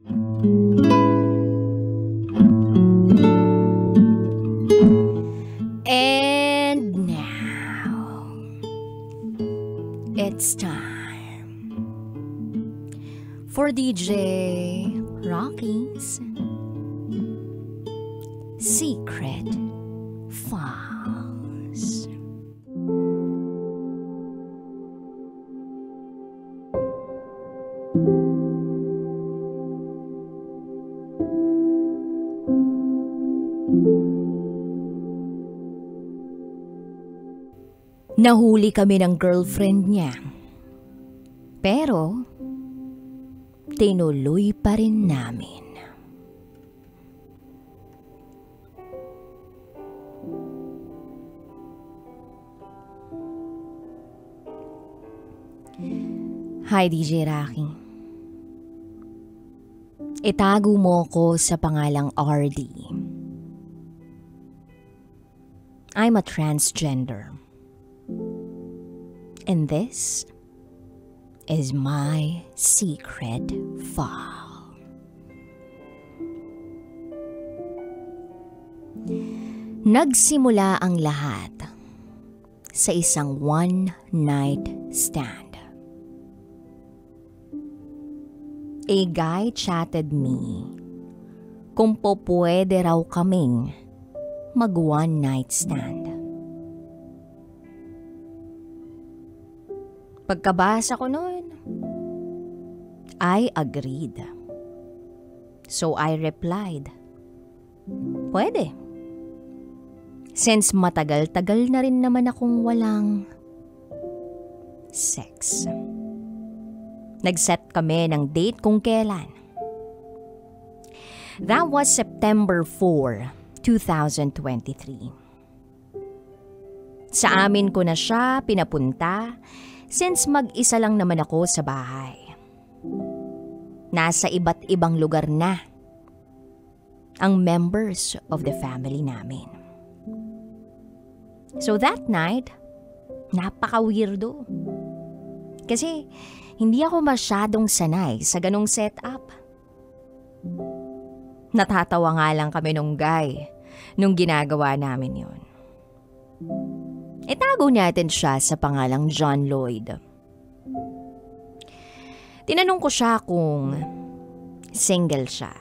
And now, it's time for DJ Rocky's Secret Files. Nahuli kami ng girlfriend niya. Pero, tinuloy pa rin namin. Hi, DJ Rocky. Itago mo ko sa pangalang RD. I'm a transgender. And this is my secret file. Nagsimula ang lahat sa isang one-night stand. A guy chatted me kung pwede raw kaming mag one-night stand. Pagkabasa ko noon, I agreed. So I replied, pwede. Since matagal-tagal na rin naman akong walang sex. Nag-set kami ng date kung kailan. That was September 4, 2023. Sa amin ko na siya pinapunta since mag-isa lang naman ako sa bahay. Nasa iba't ibang lugar na ang members of the family namin. So that night, napaka-weirdo. Kasi hindi ako masyadong sanay sa ganong setup. Natatawa nga lang kami nung guy nung ginagawa namin yun. Itago natin siya sa pangalang John Lloyd. Tinanong ko siya kung single siya.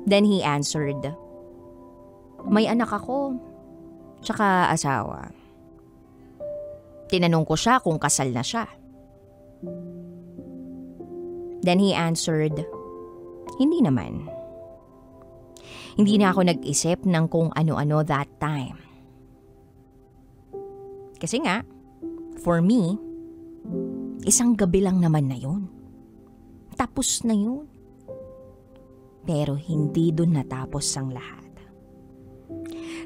Then he answered, may anak ako, tsaka asawa. Tinanong ko siya kung kasal na siya. Then he answered, hindi naman. Hindi na ako nag-isip ng kung ano-ano that time. Kasi nga, for me, isang gabi lang naman na yun. Tapos na yun. Pero hindi dun natapos ang lahat.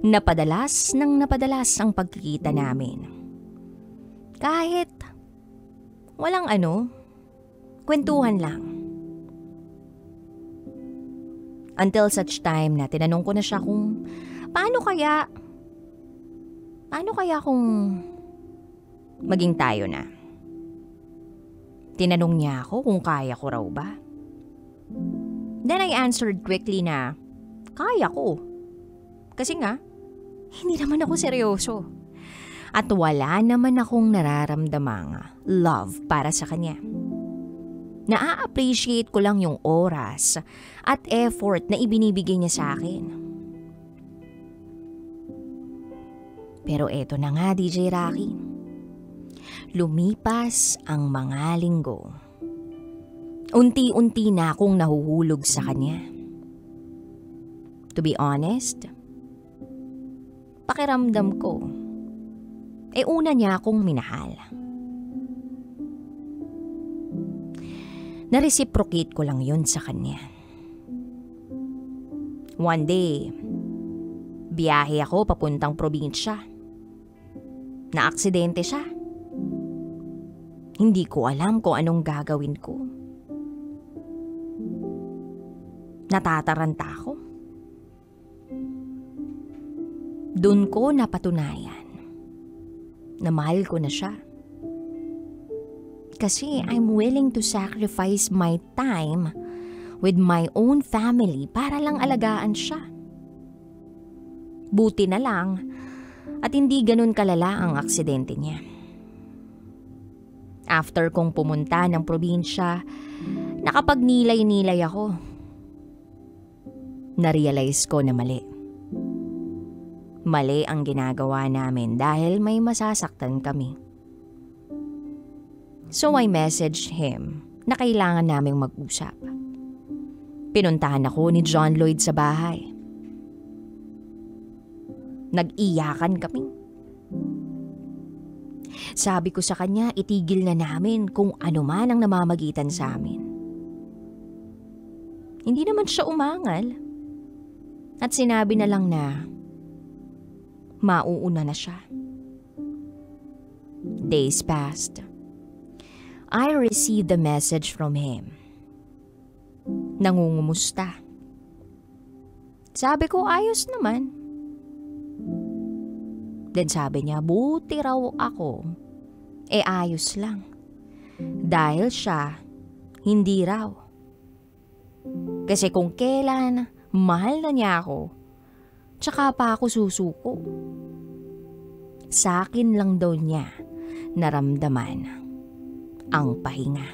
Napadalas ang pagkikita namin. Kahit walang kwentuhan lang. Until such time na tinanong ko na siya kung paano kaya kung maging tayo na? Tinanong niya ako kung kaya ko raw ba. Then I answered quickly na kaya ko. Kasi nga, hindi naman ako seryoso. At wala naman akong nararamdamang love para sa kanya. Na-appreciate ko lang yung oras at effort na ibinibigay niya sa akin. Pero eto na nga, DJ Rocky. Lumipas ang mga linggo. Unti-unti na akong nahuhulog sa kanya. To be honest, pakiramdam ko, una niya akong minahal. Na-reciprocate ko lang yun sa kanya. One day, biyahe ako papuntang probinsya. Na-aksidente siya. Hindi ko alam kung anong gagawin ko. Natataranta ako. Doon ko napatunayan na mahal ko na siya. Kasi I'm willing to sacrifice my time with my own family para lang alagaan siya. Buti na lang at hindi ganun kalala ang aksidente niya. After kong pumunta ng probinsya, nakapagnilay-nilay ako. Narealize ko na mali. Mali ang ginagawa namin dahil may masasaktan kami. So I messaged him na kailangan naming mag-usap. Pinuntahan ako ni John Lloyd sa bahay. Nag-iyakan kami. Sabi ko sa kanya, itigil na namin kung ano man ang namamagitan sa amin. Hindi naman siya umangal. At sinabi na lang na mauuna na siya. Days passed. I received a message from him. Nangungumusta. Sabi ko, ayos naman. Then sabi niya, buti raw ako. Ayos lang. Dahil siya, hindi raw. Kasi kung kailan mahal na niya ako, tsaka pa ako susuko. Sa akin lang daw niya naramdaman ang pahinga.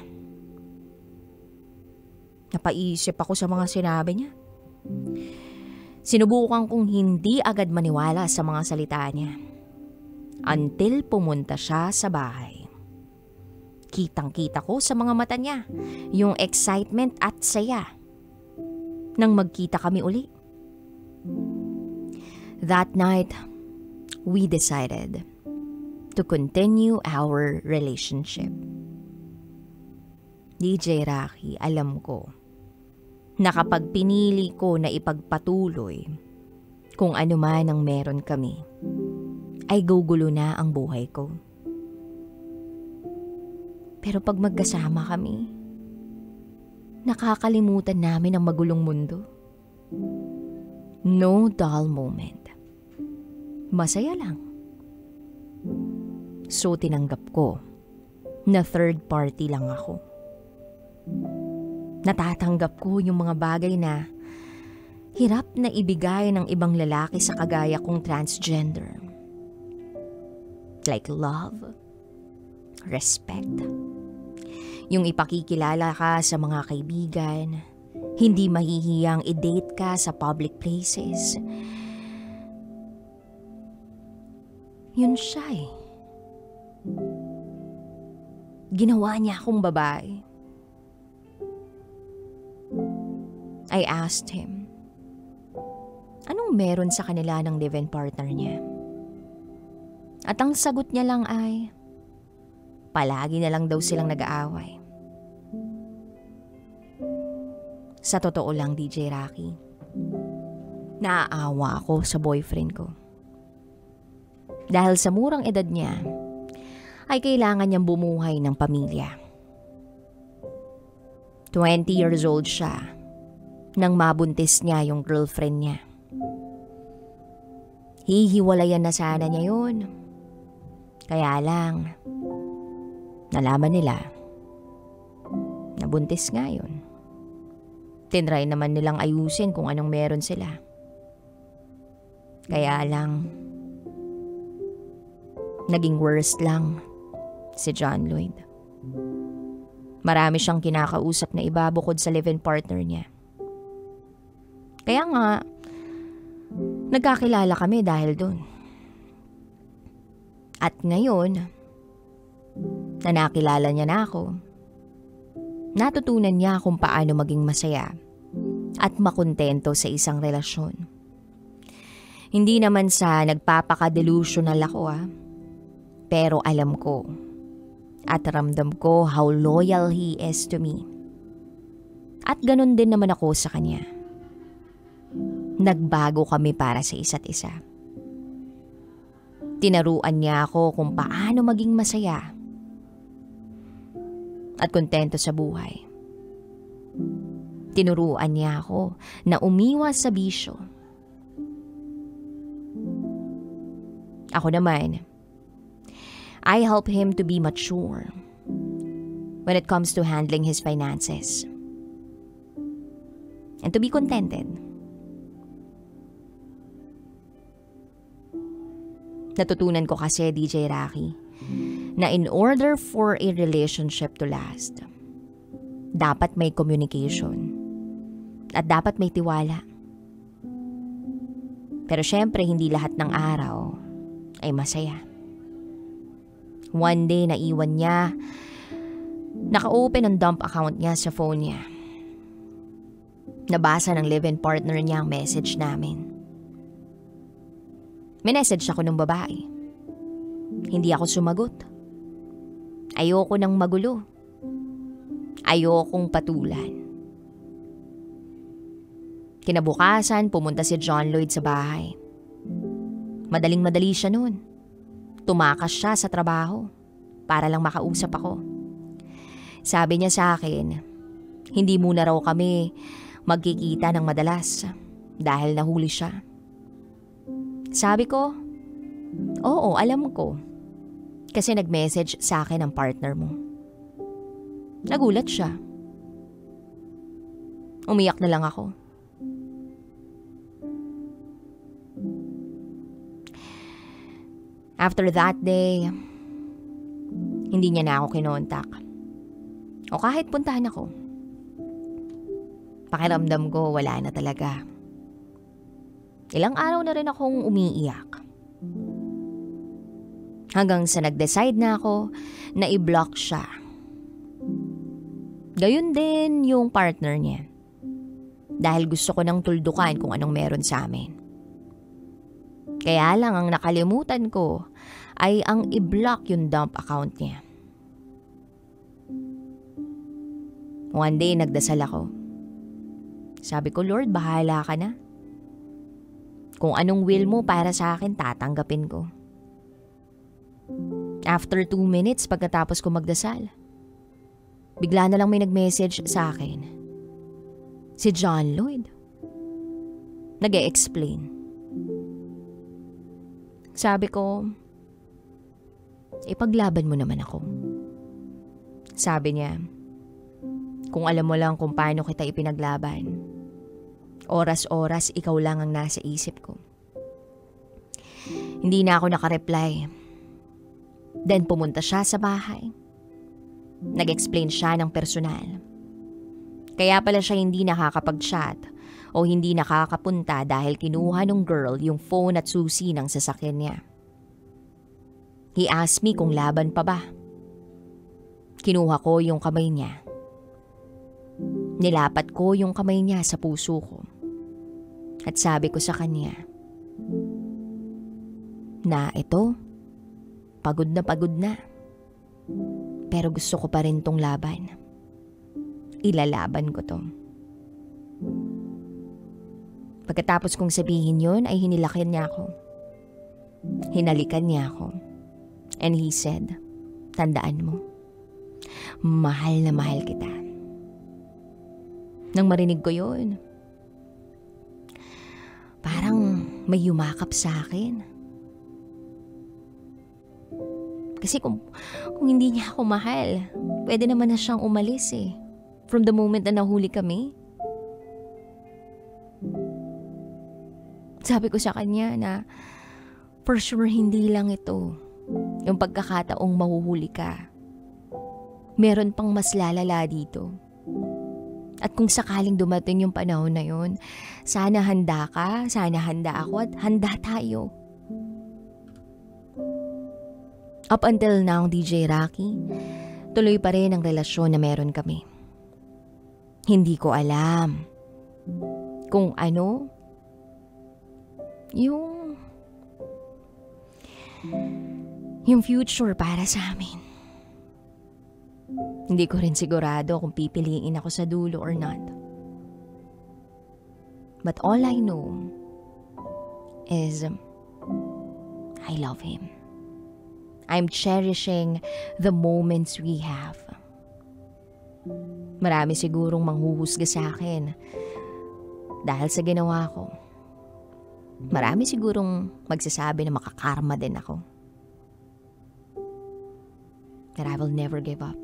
Napaisip ako sa mga sinabi niya. Sinubukan kong hindi agad maniwala sa mga salita niya. Until pumunta siya sa bahay. Kitang-kita ko sa mga mata niya yung excitement at saya nang magkita kami uli. That night, we decided to continue our relationship. DJ Rocky, alam ko na kapag pinili ko na ipagpatuloy kung ano man ang meron kami, ay gugulo na ang buhay ko. Pero pag magkasama kami, nakakalimutan namin ang magulong mundo. No dull moment. Masaya lang. So tinanggap ko na third party lang ako. Natatanggap ko yung mga bagay na hirap na ibigay ng ibang lalaki sa kagaya kong transgender. Like love, respect. Yung ipakikilala ka sa mga kaibigan, hindi mahihiyang i-date ka sa public places. Yun siya eh. Ginawa niya akong babae. I asked him, anong meron sa kanila ng live-in partner niya? At ang sagot niya lang ay, palagi na lang daw silang nag-aaway. Sa totoo lang, DJ Rocky, naaawa ako sa boyfriend ko. Dahil sa murang edad niya, ay kailangan niyang bumuhay ng pamilya. 20 years old siya nang mabuntis niya yung girlfriend niya. Hihiwalayan na sana niya yun. Kaya lang, nalaman nila, nabuntis nga yun. Tinry naman nilang ayusin kung anong meron sila. Kaya lang, naging worst lang si John Lloyd. Marami siyang kinakausap na iba bukod sa live-in partner niya. Kaya nga, nagkakilala kami dahil dun. At ngayon, na nakilala niya na ako, natutunan niya kung paano maging masaya at makontento sa isang relasyon. Hindi naman sa nagpapaka-delusional ako pero alam ko at ramdam ko how loyal he is to me. At ganun din naman ako sa kanya. Nagbago kami para sa isa't isa. Tinaruan niya ako kung paano maging masaya at kontento sa buhay. Tinuruan niya ako na umiwas sa bisyo. Ako naman, I help him to be mature when it comes to handling his finances. and to be contented. Natutunan ko kasi, DJ Rocky, na in order for a relationship to last, dapat may communication at dapat may tiwala. Pero syempre, hindi lahat ng araw ay masaya. One day, naiwan niya. Naka-open ang dump account niya sa phone niya. Nabasa ng live-in partner niya ang message namin. Minessage ako ng babae. Hindi ako sumagot. Ayoko nang magulo. Ayokong patulan. Kinabukasan, pumunta si John Lloyd sa bahay. Madaling-madali siya noon. Tumakas siya sa trabaho para lang makausap ako. Sabi niya sa akin, hindi muna raw kami magkikita ng madalas dahil nahuli siya. Sabi ko, oo, alam ko. Kasi nag-message sa akin ang partner mo. Nagulat siya. Umiyak na lang ako. After that day, hindi niya na ako kinontak. O kahit puntahan ako. Pakiramdam ko wala na talaga. Ilang araw na rin akong umiiyak. Hanggang sa nag-decide na ako na i-block siya. Gayun din yung partner niya. Dahil gusto ko nang tuldukan kung anong meron sa amin. Kaya lang ang nakalimutan ko ay ang i-block yung dump account niya. One day nagdasal ako. Sabi ko, Lord, bahala ka na. Kung anong will mo para sa akin, tatanggapin ko. After 2 minutes pagkatapos ko magdasal, bigla na lang may nag-message sa akin. Si John Lloyd. Nag-e-explain. Sabi ko, ipaglaban mo naman ako. Sabi niya, kung alam mo lang kung paano kita ipinaglaban, oras-oras ikaw lang ang nasa isip ko. Hindi na ako nakareply. Then pumunta siya sa bahay. Nag-explain siya ng personal. Kaya pala siya hindi nakakapag-chat o hindi nakakapunta dahil kinuha ng girl yung phone at susi ng sasakyan niya. He asked me kung laban pa ba. Kinuha ko yung kamay niya. Nilapat ko yung kamay niya sa puso ko. At sabi ko sa kanya, na ito, pagod na. Pero gusto ko pa rin tong laban. Ilalaban ko to. Pagkatapos kong sabihin yon ay hinilakan niya ako. Hinalikan niya ako. And he said, tandaan mo, mahal na mahal kita. Nang marinig ko yon, parang may yumakap sa akin. Kasi kung hindi niya ako mahal, pwede naman na siyang umalis eh. From the moment na nahuli kami. Sabi ko sa kanya na for sure hindi lang ito yung pagkakataong mahuhuli ka. Meron pang mas lalala dito. At kung sakaling dumating yung panahon na yun, sana handa ka, sana handa ako at handa tayo. Up until now, DJ Rocky, tuloy pa rin ang relasyon na meron kami. Hindi ko alam kung ano yung future para sa amin. Hindi ko rin sigurado kung pipiliin ako sa dulo or not. But all I know is I love him. I'm cherishing the moments we have. Marami sigurong manghuhusga sa akin dahil sa ginawa ko. Marami sigurong magsasabi na makakarma din ako. But I will never give up.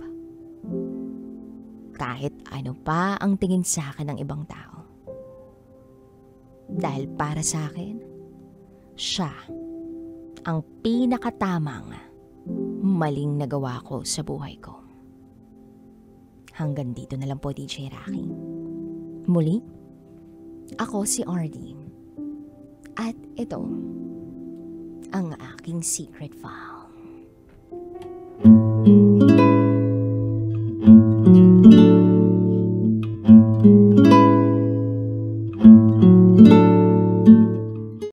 Kahit ano pa ang tingin sa akin ng ibang tao. Dahil para sa akin, siya ang pinakatamang maling nagawa ko sa buhay ko. Hanggang dito na lang po, DJ Rocky. Muli, ako si RD. At ito, ang aking secret file.